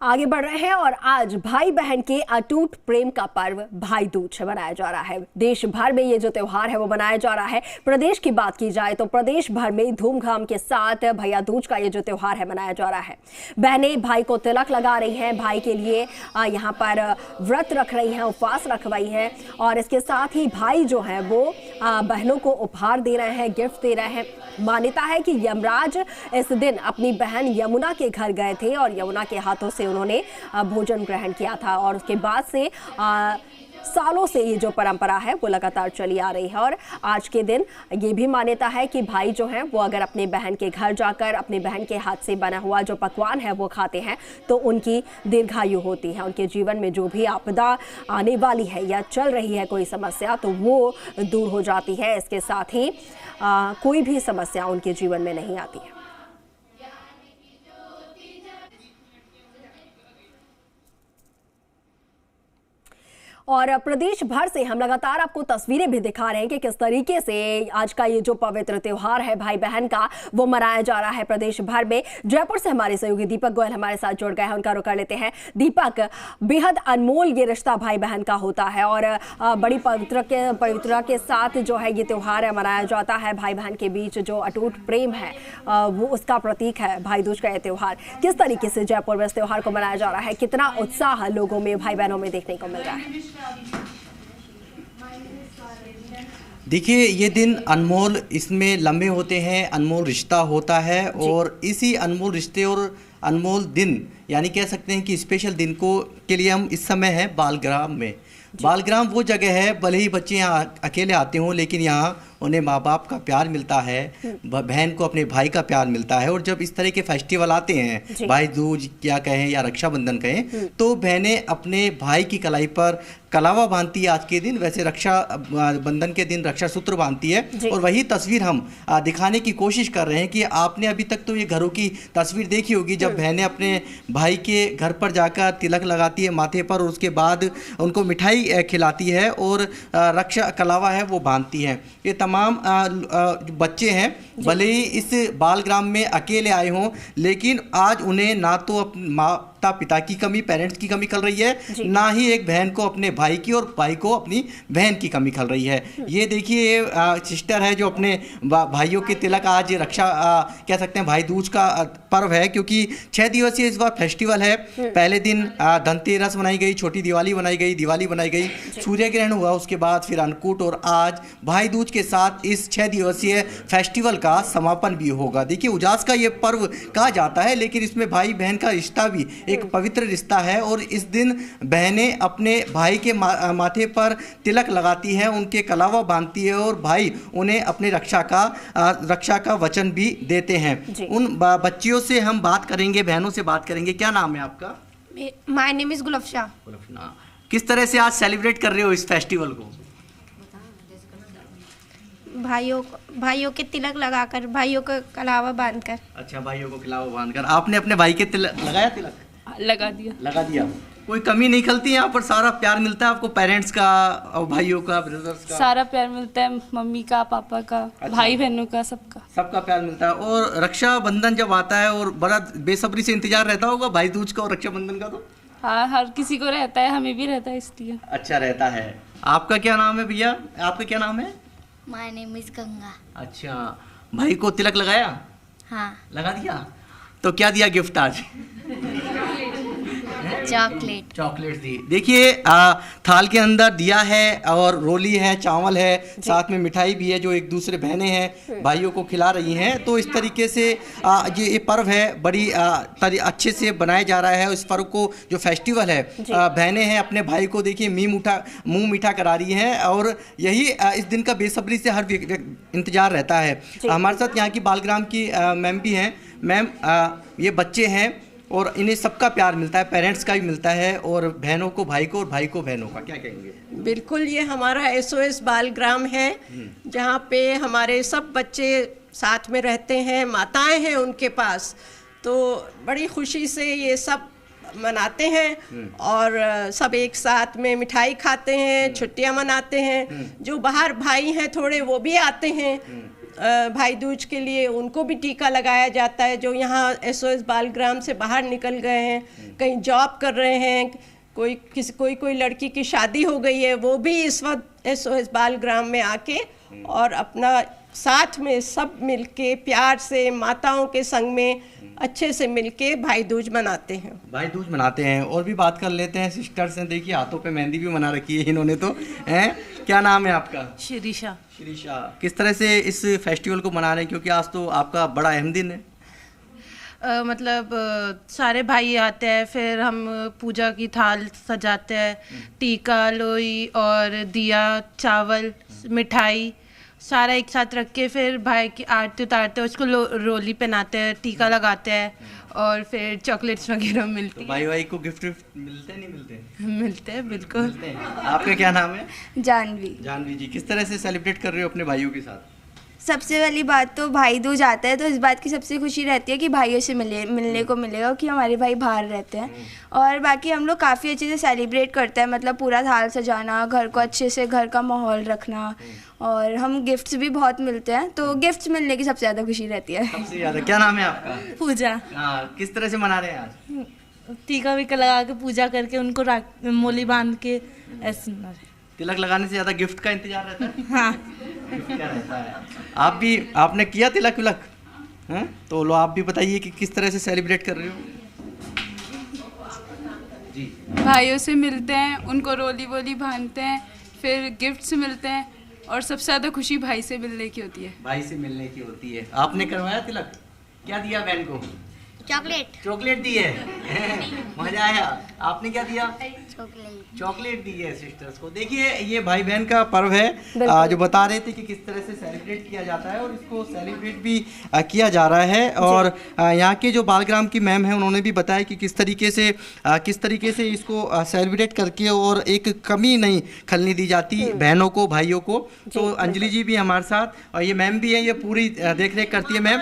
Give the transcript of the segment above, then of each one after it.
आगे बढ़ रहे हैं और आज भाई बहन के अटूट प्रेम का पर्व भाई दूज मनाया जा रहा है। देश भर में ये जो त्योहार है वो मनाया जा रहा है। प्रदेश की बात की जाए तो प्रदेश भर में धूमधाम के साथ भैया दूज का ये जो त्योहार है मनाया जा रहा है। बहनें भाई को तिलक लगा रही हैं, भाई के लिए यहाँ पर व्रत रख रही हैं, उपवास रखवाई हैं और इसके साथ ही भाई जो है वो बहनों को उपहार दे रहे हैं, गिफ्ट दे रहे हैं। मान्यता है कि यमराज इस दिन अपनी बहन यमुना के घर गए थे और यमुना के हाथों से उन्होंने भोजन ग्रहण किया था और उसके बाद से सालों से ये जो परंपरा है वो लगातार चली आ रही है। और आज के दिन ये भी मान्यता है कि भाई जो हैं वो अगर अपने बहन के घर जाकर अपने बहन के हाथ से बना हुआ जो पकवान है वो खाते हैं तो उनकी दीर्घायु होती है। उनके जीवन में जो भी आपदा आने वाली है या चल रही है कोई समस्या तो वो दूर हो जाती है। इसके साथ ही कोई भी समस्या उनके जीवन में नहीं आती है। और प्रदेश भर से हम लगातार आपको तस्वीरें भी दिखा रहे हैं कि किस तरीके से आज का ये जो पवित्र त्योहार है भाई बहन का वो मनाया जा रहा है प्रदेश भर में। जयपुर से हमारे सहयोगी दीपक गोयल हमारे साथ जुड़ गए हैं, उनका रुख कर लेते हैं। दीपक, बेहद अनमोल ये रिश्ता भाई बहन का होता है और बड़ी पवित्रता के साथ जो है ये त्योहार मनाया जाता है। भाई बहन के बीच जो अटूट प्रेम है वो उसका प्रतीक है भाई दूज का ये त्योहार। किस तरीके से जयपुर में इस त्योहार को मनाया जा रहा है, कितना उत्साह लोगों में, भाई बहनों में देखने को मिल रहा है? देखिए, ये दिन अनमोल, इसमें लम्हे होते हैं, अनमोल रिश्ता होता है और इसी अनमोल रिश्ते और अनमोल दिन यानी कह सकते हैं कि स्पेशल दिन के लिए हम इस समय हैं बालग्राम में। बालग्राम वो जगह है, भले ही बच्चे यहाँ अकेले आते हों लेकिन यहाँ उन्हें माँ बाप का प्यार मिलता है, बहन को अपने भाई का प्यार मिलता है। और जब इस तरह के फेस्टिवल आते हैं, भाई दूज क्या कहें या रक्षाबंधन कहें, तो बहनें अपने भाई की कलाई पर कलावा बांधती है आज के दिन। वैसे रक्षा बंधन के दिन रक्षा सूत्र बांधती है और वही तस्वीर हम दिखाने की कोशिश कर रहे हैं कि आपने अभी तक तो ये घरों की तस्वीर देखी होगी जब बहनें अपने भाई के घर पर जाकर तिलक लगाती है माथे पर और उसके बाद उनको मिठाई खिलाती है और रक्षा कलावा है वो बांधती है। ये तमाम बच्चे हैं, भले ही इस बालग्राम में अकेले आए हों लेकिन आज उन्हें ना तो माता पिता की कमी, पेरेंट्स की कमी खल रही है, ना ही एक बहन को अपने भाई की और भाई को अपनी बहन की कमी खल रही है। ये देखिए, ये सिस्टर है जो अपने भाइयों के तिलक, आज रक्षा कह सकते हैं भाई दूज का पर्व है क्योंकि 6 दिवसीय इस बार फेस्टिवल है। पहले दिन धनतेरस मनाई गई, छोटी दिवाली बनाई गई, दिवाली बनाई गई, सूर्य ग्रहण हुआ, उसके बाद फिर अन्नकूट और आज भाई दूज के साथ इस 6 दिवसीय फेस्टिवल का समापन भी होगा। देखिए, उजास का ये पर्व कहा जाता है लेकिन इसमें भाई बहन का रिश्ता भी एक पवित्र रिश्ता है और इस दिन बहनें अपने भाई के माथे पर तिलक लगाती हैं, उनके कलावा बांधती है और भाई उन्हें अपने रक्षा का वचन भी देते हैं। उन बच्चियों से हम बात करेंगे, बहनों से बात करेंगे। क्या नाम है आपका? My name is Gulfasha. किस तरह से आज सेलिब्रेट कर रहे हो इस फेस्टिवल को? भाइयों के तिलक लगाकर, भाइयों को कलावा बांधकर। अच्छा, भाइयों को कलावा बांधकर। आपने अपने भाई के तिलक लगाया? तिलक लगा दिया। कोई कमी नहीं खलती यहाँ पर? सारा प्यार मिलता है आपको पेरेंट्स का और भाइयों का, ब्रदर्स का? सारा प्यार मिलता है, मम्मी का, पापा का, भाई बहनों का, सबका प्यार मिलता है। और रक्षाबंधन जब आता है और बड़ा बेसब्री से इंतजार रहता होगा भाई दूज का और रक्षाबंधन का? तो हाँ, हर किसी को रहता है, हमें भी रहता है इसलिए। अच्छा, रहता है। आपका क्या नाम है भैया? आपका क्या नाम है? My name is Ganga. अच्छा, भाई को तिलक लगाया? हाँ, लगा दिया। तो क्या दिया गिफ्ट आज? चॉकलेट दी। देखिए, थाल के अंदर दिया है और रोली है, चावल है, साथ में मिठाई भी है जो एक दूसरे बहनें हैं भाइयों को खिला रही हैं। तो इस तरीके से ये पर्व है बड़ी अच्छे से बनाया जा रहा है। इस पर्व को जो फेस्टिवल है, बहनें हैं अपने भाई को देखिए मुंह मीठा करा रही हैं और यही इस दिन का बेसब्री से हर इंतजार रहता है। हमारे साथ यहाँ की बालग्राम की मैम भी हैं। मैम, ये बच्चे हैं और इन्हें सबका प्यार मिलता है, पेरेंट्स का भी मिलता है और बहनों को भाई को और भाई को बहनों का, क्या कहेंगे? बिल्कुल, ये हमारा SOS बालग्राम है जहाँ पे हमारे सब बच्चे साथ में रहते हैं, माताएं हैं उनके पास, तो बड़ी खुशी से ये सब मनाते हैं और सब एक साथ में मिठाई खाते हैं, छुट्टियां मनाते हैं। जो बाहर भाई हैं थोड़े वो भी आते हैं, भाई दूज के लिए उनको भी टीका लगाया जाता है, जो यहाँ SOS बालग्राम से बाहर निकल गए हैं, कहीं जॉब कर रहे हैं, कोई लड़की की शादी हो गई है, वो भी इस वक्त SOS बालग्राम में आके और अपना साथ में सब मिलके प्यार से माताओं के संग में अच्छे से मिलके भाई दूज मनाते हैं। भाई दूज मनाते हैं। और भी बात कर लेते हैं सिस्टर्स हैं, देखिए हाथों पे मेहंदी भी बना रखी है इन्होंने तो हैं। क्या नाम है आपका? शिरीषा। शिरीषा, किस तरह से इस फेस्टिवल को मना रहे हैं, क्योंकि आज तो आपका बड़ा अहम दिन है? मतलब सारे भाई आते हैं, फिर हम पूजा की थाल सजाते हैं, टीका लोई और दिया चावल मिठाई सारा एक साथ रख के फिर भाई की आरती उतारते हैं, उसको रोली पहनाते हैं, टीका लगाते हैं और फिर चॉकलेट्स वगैरह मिलती है। तो भाई को गिफ्ट मिलते हैं नहीं मिलते? मिलते हैं बिल्कुल। मिलते हैं। आपका क्या नाम है? जानवी। जानवी जी, किस तरह से सेलिब्रेट कर रहे हो अपने भाइयों के साथ? सबसे पहली बात तो भाई दूज आता है तो इस बात की सबसे खुशी रहती है कि भाइयों से मिलने को मिलेगा, कि हमारे भाई बाहर रहते हैं। और बाकी हम लोग काफ़ी अच्छे से सेलिब्रेट करते हैं, मतलब पूरा थाल सजाना, घर को अच्छे से घर का माहौल रखना, और हम गिफ्ट्स भी बहुत मिलते हैं, तो गिफ्ट्स मिलने की सबसे ज़्यादा खुशी रहती है। सबसे ज़्यादा। क्या नाम है आपका? पूजा। हाँ, किस तरह से मना रहे हैं आज? टीका वीका लगा के पूजा करके उनको मोली बांध के ऐसे मना रहे। तिलक लगाने से ज़्यादा गिफ्ट का इंतजार रहता है? हाँ। गिफ्ट क्या रहता है? आपने किया तिलक विलक? हैं? तो लो आप भी बताइए कि किस तरह से सेलिब्रेट कर रहे हो? जी। भाइयों से मिलते हैं, उनको रोली वोली बांधते हैं, फिर गिफ्ट्स मिलते हैं और सबसे ज़्यादा खुशी भाई से मिलने की होती है। भाई से मिलने की होती है। आपने करवाया तिलक? क्या दिया बहन को? चॉकलेट दी है। मजा आया। आपने क्या दिया? चॉकलेट दी है सिस्टर्स को। देखिए ये भाई बहन का पर्व है, जो बता रहे थे कि किस तरह से सेलिब्रेट किया जाता है, और इसको सेलिब्रेट भी किया जा रहा है। और यहाँ के जो बालग्राम की मैम है उन्होंने भी बताया कि किस तरीके से इसको सेलिब्रेट करके और एक कमी नहीं खलने दी जाती बहनों को भाइयों को। तो अंजलि जी भी हमारे साथ, और ये मैम भी है, ये पूरी देख रेख करती है। मैम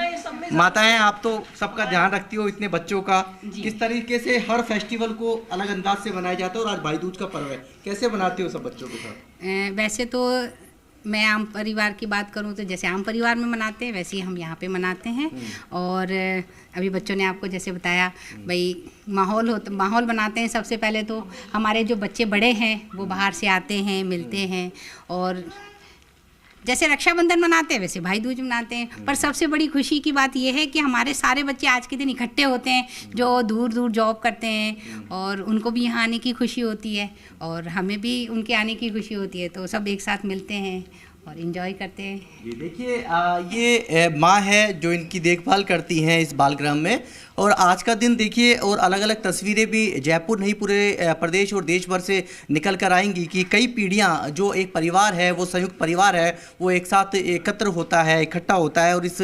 माताएं, आप तो सबका ध्यान रखती हो इतने बच्चों का, किस तरीके से हर फेस्टिवल को अलग अंदाज से मनाया जाता है, और आज भाई दूज का पर्व है, कैसे बनाते हो सब बच्चों के साथ? वैसे तो मैं आम परिवार की बात करूं तो जैसे आम परिवार में मनाते हैं वैसे ही हम यहाँ पे मनाते हैं। और अभी बच्चों ने आपको जैसे बताया भाई माहौल बनाते हैं। सबसे पहले तो हमारे जो बच्चे बड़े हैं वो बाहर से आते हैं, मिलते हैं, और जैसे रक्षाबंधन मनाते हैं वैसे भाई दूज मनाते हैं। पर सबसे बड़ी खुशी की बात यह है कि हमारे सारे बच्चे आज के दिन इकट्ठे होते हैं जो दूर दूर जॉब करते हैं, और उनको भी यहाँ आने की खुशी होती है और हमें भी उनके आने की खुशी होती है, तो सब एक साथ मिलते हैं और इन्जॉय करते हैं। ये देखिए ये माँ है जो इनकी देखभाल करती हैं इस बालग्राम में। और आज का दिन देखिए, और अलग अलग तस्वीरें भी जयपुर नहीं पूरे प्रदेश और देश भर से निकल कर आएंगी कि कई पीढ़ियां, जो एक परिवार है वो संयुक्त परिवार है, वो एक साथ एकत्र होता है, इकट्ठा होता है। और इस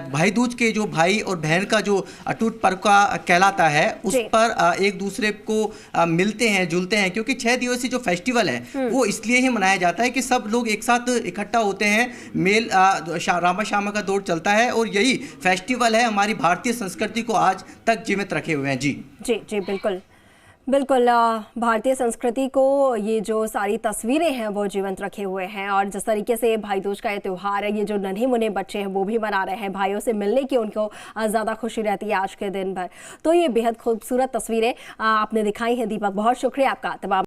भाई दूज के जो भाई और बहन का जो अटूट पर्व का कहलाता है, उस पर एक दूसरे को मिलते हैं, जुलते हैं, क्योंकि 6 दिवसीय जो फेस्टिवल है वो इसलिए ही मनाया जाता है कि सब लोग एक साथ इकट्ठा होते हैं, मेल रामा श्यामा का दौर चलता है, और यही फेस्टिवल है हमारी भारतीय संस्कृति को आज तक जीवित रखे हुए हैं। जी जी जी, बिल्कुल बिल्कुल। भारतीय संस्कृति को ये जो सारी तस्वीरें हैं वो जीवंत रखे हुए हैं, और जिस तरीके से भाई दूज का ये त्यौहार है, ये जो नन्हे मुन्ने बच्चे हैं वो भी मना रहे हैं, भाइयों से मिलने की उनको ज़्यादा खुशी रहती है आज के दिन भर। तो ये बेहद खूबसूरत तस्वीरें आपने दिखाई हैं दीपक, बहुत शुक्रिया आपका। तमाम